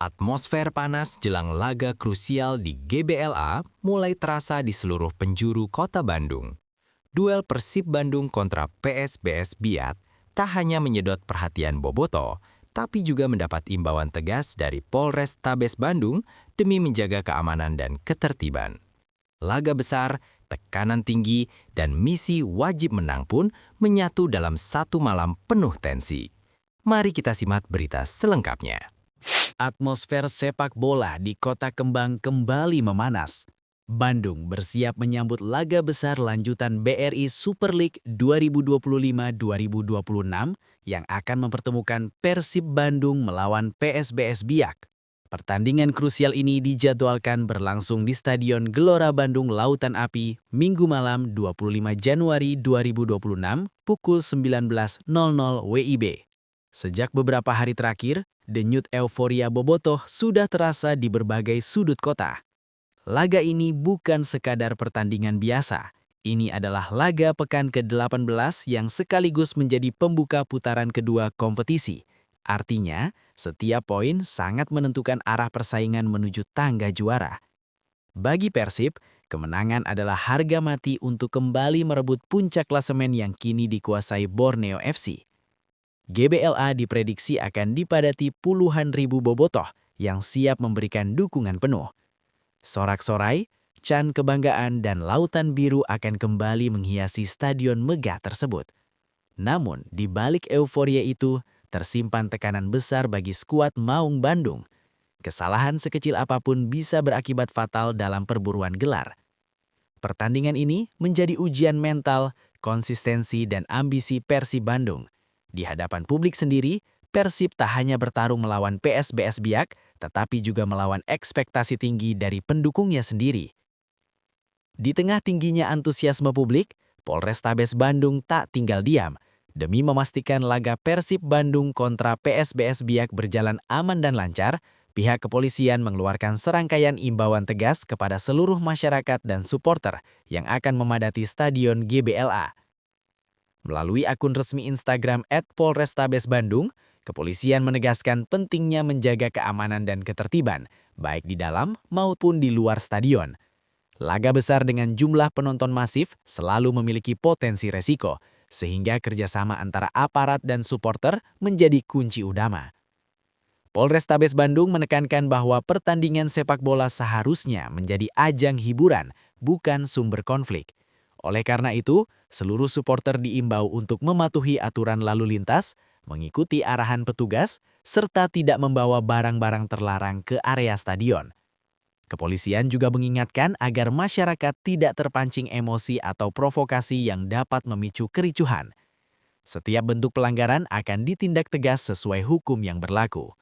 Atmosfer panas jelang laga krusial di GBLA mulai terasa di seluruh penjuru kota Bandung. Duel Persib Bandung kontra PSBS Biak tak hanya menyedot perhatian bobotoh, tapi juga mendapat imbauan tegas dari Polrestabes Bandung demi menjaga keamanan dan ketertiban. Laga besar, tekanan tinggi, dan misi wajib menang pun menyatu dalam satu malam penuh tensi. Mari kita simak berita selengkapnya. Atmosfer sepak bola di Kota Kembang kembali memanas. Bandung bersiap menyambut laga besar lanjutan BRI Super League 2025-2026 yang akan mempertemukan Persib Bandung melawan PSBS Biak. Pertandingan krusial ini dijadwalkan berlangsung di Stadion Gelora Bandung Lautan Api Minggu malam 25 Januari 2026 pukul 19.00 WIB. Sejak beberapa hari terakhir, denyut euforia bobotoh sudah terasa di berbagai sudut kota. Laga ini bukan sekadar pertandingan biasa. Ini adalah laga pekan ke-18 yang sekaligus menjadi pembuka putaran kedua kompetisi. Artinya, setiap poin sangat menentukan arah persaingan menuju tangga juara. Bagi Persib, kemenangan adalah harga mati untuk kembali merebut puncak klasemen yang kini dikuasai Borneo FC. GBLA diprediksi akan dipadati puluhan ribu bobotoh yang siap memberikan dukungan penuh. Sorak-sorai, can kebanggaan dan lautan biru akan kembali menghiasi stadion megah tersebut. Namun, di balik euforia itu, tersimpan tekanan besar bagi skuad Maung Bandung. Kesalahan sekecil apapun bisa berakibat fatal dalam perburuan gelar. Pertandingan ini menjadi ujian mental, konsistensi, dan ambisi Persib Bandung. Di hadapan publik sendiri, Persib tak hanya bertarung melawan PSBS Biak, tetapi juga melawan ekspektasi tinggi dari pendukungnya sendiri. Di tengah tingginya antusiasme publik, Polrestabes Bandung tak tinggal diam. Demi memastikan laga Persib Bandung kontra PSBS Biak berjalan aman dan lancar, pihak kepolisian mengeluarkan serangkaian imbauan tegas kepada seluruh masyarakat dan supporter yang akan memadati Stadion GBLA. Melalui akun resmi Instagram @polrestabesbandung, kepolisian menegaskan pentingnya menjaga keamanan dan ketertiban, baik di dalam maupun di luar stadion. Laga besar dengan jumlah penonton masif selalu memiliki potensi resiko, sehingga kerjasama antara aparat dan supporter menjadi kunci utama. Polrestabes Bandung menekankan bahwa pertandingan sepak bola seharusnya menjadi ajang hiburan, bukan sumber konflik. Oleh karena itu, seluruh supporter diimbau untuk mematuhi aturan lalu lintas, mengikuti arahan petugas, serta tidak membawa barang-barang terlarang ke area stadion. Kepolisian juga mengingatkan agar masyarakat tidak terpancing emosi atau provokasi yang dapat memicu kericuhan. Setiap bentuk pelanggaran akan ditindak tegas sesuai hukum yang berlaku.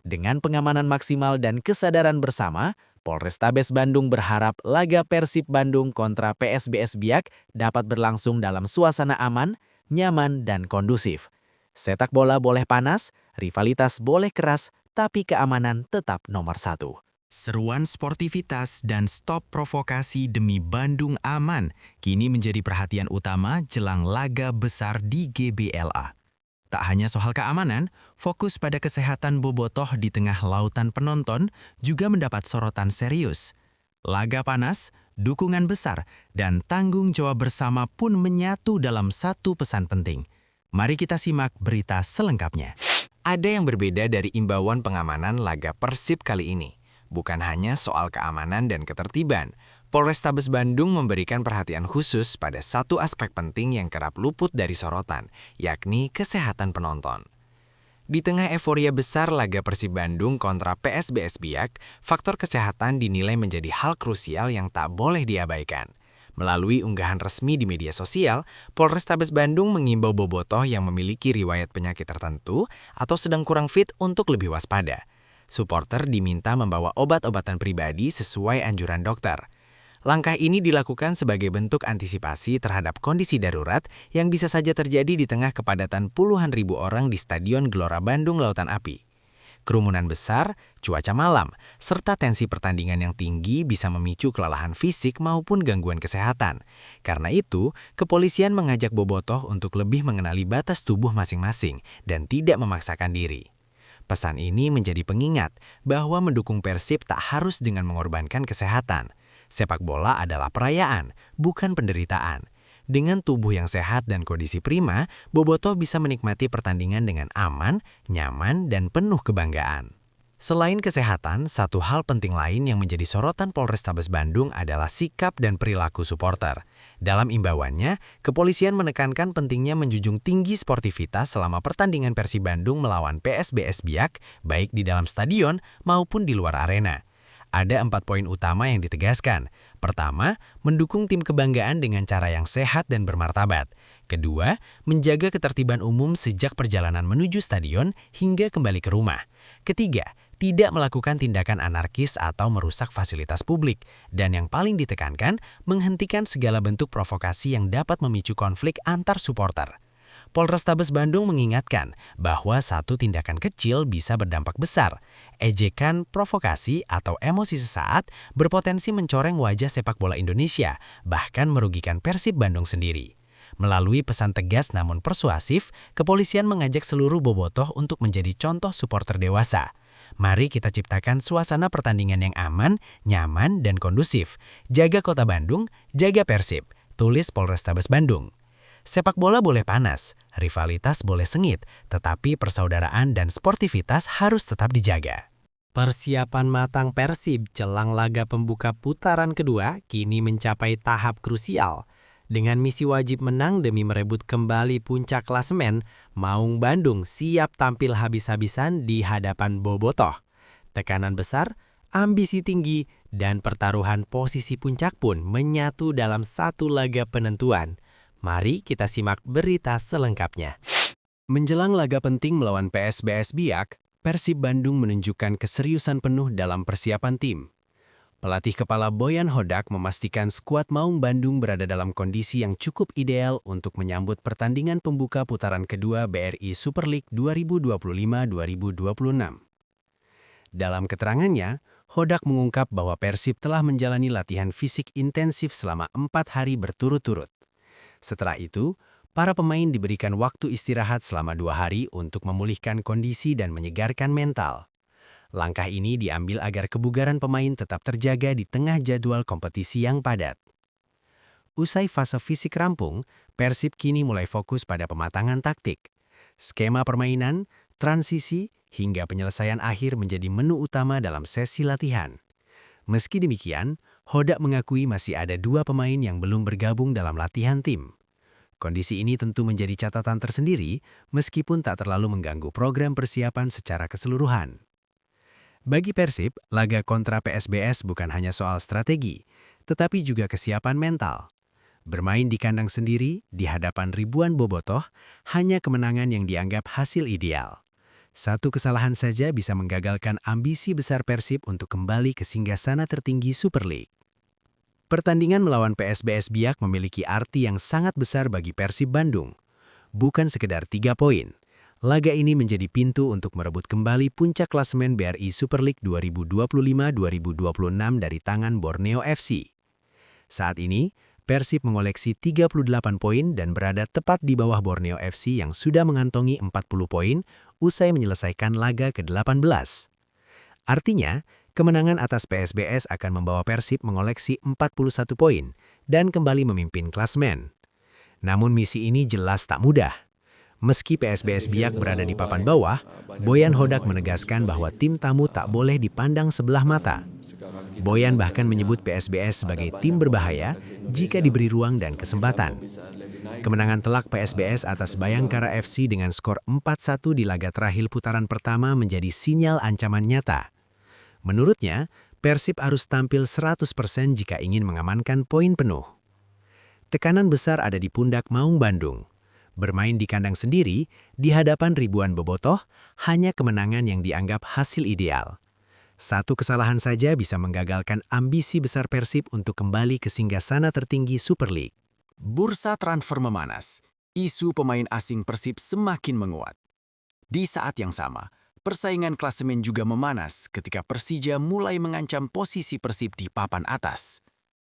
Dengan pengamanan maksimal dan kesadaran bersama, Polrestabes Bandung berharap laga Persib Bandung kontra PSBS Biak dapat berlangsung dalam suasana aman, nyaman, dan kondusif. Sepak bola boleh panas, rivalitas boleh keras, tapi keamanan tetap nomor satu. Seruan sportivitas dan stop provokasi demi Bandung aman kini menjadi perhatian utama jelang laga besar di GBLA. Tak hanya soal keamanan, fokus pada kesehatan bobotoh di tengah lautan penonton juga mendapat sorotan serius. Laga panas, dukungan besar, dan tanggung jawab bersama pun menyatu dalam satu pesan penting. Mari kita simak berita selengkapnya. Ada yang berbeda dari imbauan pengamanan laga Persib kali ini. Bukan hanya soal keamanan dan ketertiban, Polrestabes Bandung memberikan perhatian khusus pada satu aspek penting yang kerap luput dari sorotan, yakni kesehatan penonton. Di tengah euforia besar laga Persib Bandung kontra PSBS Biak, faktor kesehatan dinilai menjadi hal krusial yang tak boleh diabaikan. Melalui unggahan resmi di media sosial, Polrestabes Bandung mengimbau bobotoh yang memiliki riwayat penyakit tertentu atau sedang kurang fit untuk lebih waspada. Supporter diminta membawa obat-obatan pribadi sesuai anjuran dokter. Langkah ini dilakukan sebagai bentuk antisipasi terhadap kondisi darurat yang bisa saja terjadi di tengah kepadatan puluhan ribu orang di Stadion Gelora Bandung Lautan Api. Kerumunan besar, cuaca malam, serta tensi pertandingan yang tinggi bisa memicu kelelahan fisik maupun gangguan kesehatan. Karena itu, kepolisian mengajak bobotoh untuk lebih mengenali batas tubuh masing-masing dan tidak memaksakan diri. Pesan ini menjadi pengingat bahwa mendukung Persib tak harus dengan mengorbankan kesehatan. Sepak bola adalah perayaan, bukan penderitaan. Dengan tubuh yang sehat dan kondisi prima, Bobotoh bisa menikmati pertandingan dengan aman, nyaman, dan penuh kebanggaan. Selain kesehatan, satu hal penting lain yang menjadi sorotan Polrestabes Bandung adalah sikap dan perilaku supporter. Dalam imbauannya, kepolisian menekankan pentingnya menjunjung tinggi sportivitas selama pertandingan Persib Bandung melawan PSBS Biak, baik di dalam stadion maupun di luar arena. Ada 4 poin utama yang ditegaskan. Pertama, mendukung tim kebanggaan dengan cara yang sehat dan bermartabat. Kedua, menjaga ketertiban umum sejak perjalanan menuju stadion hingga kembali ke rumah. Ketiga, tidak melakukan tindakan anarkis atau merusak fasilitas publik. Dan yang paling ditekankan, menghentikan segala bentuk provokasi yang dapat memicu konflik antar supporter. Polrestabes Bandung mengingatkan bahwa satu tindakan kecil bisa berdampak besar. Ejekan, provokasi, atau emosi sesaat berpotensi mencoreng wajah sepak bola Indonesia, bahkan merugikan Persib Bandung sendiri. Melalui pesan tegas namun persuasif, kepolisian mengajak seluruh bobotoh untuk menjadi contoh supporter dewasa. Mari kita ciptakan suasana pertandingan yang aman, nyaman, dan kondusif. Jaga Kota Bandung, jaga Persib. Tulis Polrestabes Bandung. Sepak bola boleh panas, rivalitas boleh sengit, tetapi persaudaraan dan sportivitas harus tetap dijaga. Persiapan matang Persib jelang laga pembuka putaran kedua kini mencapai tahap krusial. Dengan misi wajib menang demi merebut kembali puncak klasemen, Maung Bandung siap tampil habis-habisan di hadapan Bobotoh. Tekanan besar, ambisi tinggi, dan pertaruhan posisi puncak pun menyatu dalam satu laga penentuan. Mari kita simak berita selengkapnya. Menjelang laga penting melawan PSBS Biak, Persib Bandung menunjukkan keseriusan penuh dalam persiapan tim. Pelatih kepala Boyan Hodak memastikan skuad Maung Bandung berada dalam kondisi yang cukup ideal untuk menyambut pertandingan pembuka putaran kedua BRI Super League 2025-2026. Dalam keterangannya, Hodak mengungkap bahwa Persib telah menjalani latihan fisik intensif selama 4 hari berturut-turut. Setelah itu, para pemain diberikan waktu istirahat selama 2 hari untuk memulihkan kondisi dan menyegarkan mental. Langkah ini diambil agar kebugaran pemain tetap terjaga di tengah jadwal kompetisi yang padat. Usai fase fisik rampung, Persib kini mulai fokus pada pematangan taktik. Skema permainan, transisi, hingga penyelesaian akhir menjadi menu utama dalam sesi latihan. Meski demikian, Hodak mengakui masih ada 2 pemain yang belum bergabung dalam latihan tim. Kondisi ini tentu menjadi catatan tersendiri, meskipun tak terlalu mengganggu program persiapan secara keseluruhan. Bagi Persib, laga kontra PSBS bukan hanya soal strategi, tetapi juga kesiapan mental. Bermain di kandang sendiri, di hadapan ribuan bobotoh, hanya kemenangan yang dianggap hasil ideal. Satu kesalahan saja bisa menggagalkan ambisi besar Persib untuk kembali ke singgasana tertinggi Super League. Pertandingan melawan PSBS Biak memiliki arti yang sangat besar bagi Persib Bandung. Bukan sekedar 3 poin. Laga ini menjadi pintu untuk merebut kembali puncak klasemen BRI Super League 2025-2026 dari tangan Borneo FC. Saat ini, Persib mengoleksi 38 poin dan berada tepat di bawah Borneo FC yang sudah mengantongi 40 poin usai menyelesaikan laga ke-18. Artinya, kemenangan atas PSBS akan membawa Persib mengoleksi 41 poin dan kembali memimpin klasemen. Namun misi ini jelas tak mudah. Meski PSBS Biak berada di papan bawah, Boyan Hodak menegaskan bahwa tim tamu tak boleh dipandang sebelah mata. Boyan bahkan menyebut PSBS sebagai tim berbahaya jika diberi ruang dan kesempatan. Kemenangan telak PSBS atas Bayangkara FC dengan skor 4-1 di laga terakhir putaran pertama menjadi sinyal ancaman nyata. Menurutnya, Persib harus tampil 100% jika ingin mengamankan poin penuh. Tekanan besar ada di pundak Maung Bandung. Bermain di kandang sendiri, di hadapan ribuan bobotoh, hanya kemenangan yang dianggap hasil ideal. Satu kesalahan saja bisa menggagalkan ambisi besar Persib untuk kembali ke singgasana tertinggi Super League. Bursa transfer memanas. Isu pemain asing Persib semakin menguat. Di saat yang sama, persaingan klasemen juga memanas ketika Persija mulai mengancam posisi Persib di papan atas.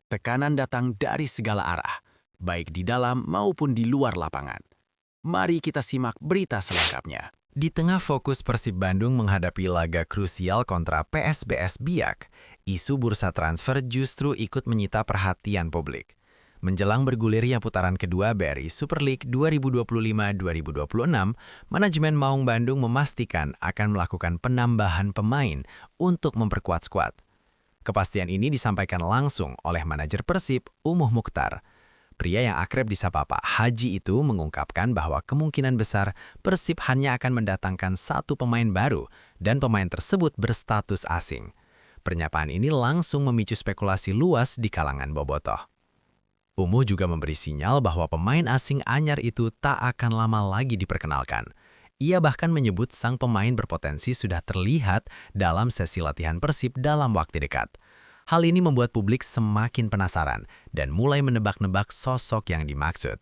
Tekanan datang dari segala arah, baik di dalam maupun di luar lapangan. Mari kita simak berita selengkapnya. Di tengah fokus Persib Bandung menghadapi laga krusial kontra PSBS Biak, isu bursa transfer justru ikut menyita perhatian publik. Menjelang bergulirnya putaran kedua BRI Super League 2025-2026, manajemen Maung Bandung memastikan akan melakukan penambahan pemain untuk memperkuat skuad. Kepastian ini disampaikan langsung oleh manajer Persib, Umuh Mukhtar. Pria yang akrab disapa Pak Haji itu mengungkapkan bahwa kemungkinan besar Persib hanya akan mendatangkan satu pemain baru dan pemain tersebut berstatus asing. Pernyataan ini langsung memicu spekulasi luas di kalangan bobotoh. Umuh juga memberi sinyal bahwa pemain asing anyar itu tak akan lama lagi diperkenalkan. Ia bahkan menyebut sang pemain berpotensi sudah terlihat dalam sesi latihan Persib dalam waktu dekat. Hal ini membuat publik semakin penasaran dan mulai menebak-nebak sosok yang dimaksud.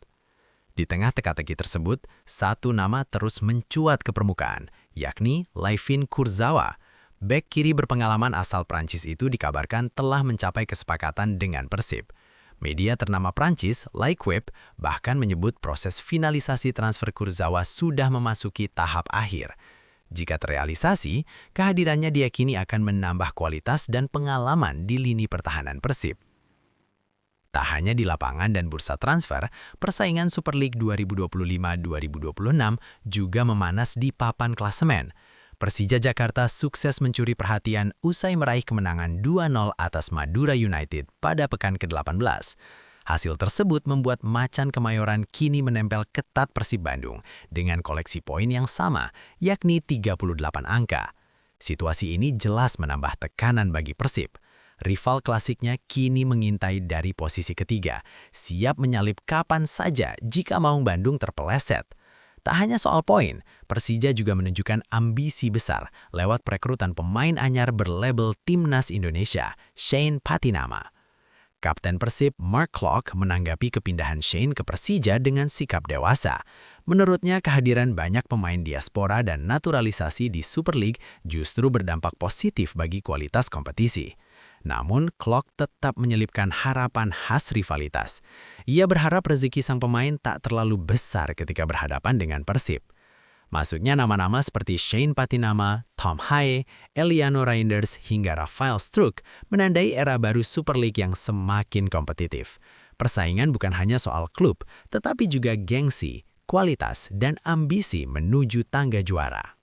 Di tengah teka-teki tersebut, satu nama terus mencuat ke permukaan, yakni Layvin Kurzawa. Bek kiri berpengalaman asal Prancis itu dikabarkan telah mencapai kesepakatan dengan Persib. Media ternama Prancis, L'Equipe, bahkan menyebut proses finalisasi transfer Kurzawa sudah memasuki tahap akhir. Jika terrealisasi, kehadirannya diyakini akan menambah kualitas dan pengalaman di lini pertahanan Persib. Tak hanya di lapangan dan bursa transfer, persaingan Super League 2025-2026 juga memanas di papan klasemen. Persija Jakarta sukses mencuri perhatian usai meraih kemenangan 2-0 atas Madura United pada pekan ke-18. Hasil tersebut membuat Macan Kemayoran kini menempel ketat Persib Bandung dengan koleksi poin yang sama, yakni 38 angka. Situasi ini jelas menambah tekanan bagi Persib. Rival klasiknya kini mengintai dari posisi ketiga, siap menyalip kapan saja jika Maung Bandung terpeleset. Tak hanya soal poin, Persija juga menunjukkan ambisi besar lewat perekrutan pemain anyar berlabel Timnas Indonesia, Shane Patinama. Kapten Persib, Mark Klok, menanggapi kepindahan Shane ke Persija dengan sikap dewasa. Menurutnya, kehadiran banyak pemain diaspora dan naturalisasi di Super League justru berdampak positif bagi kualitas kompetisi. Namun, Klok tetap menyelipkan harapan khas rivalitas. Ia berharap rezeki sang pemain tak terlalu besar ketika berhadapan dengan Persib. Masuknya nama-nama seperti Shane Patinama, Tom Haye, Eliano Reinders, hingga Rafael Struijk menandai era baru Super League yang semakin kompetitif. Persaingan bukan hanya soal klub, tetapi juga gengsi, kualitas, dan ambisi menuju tangga juara.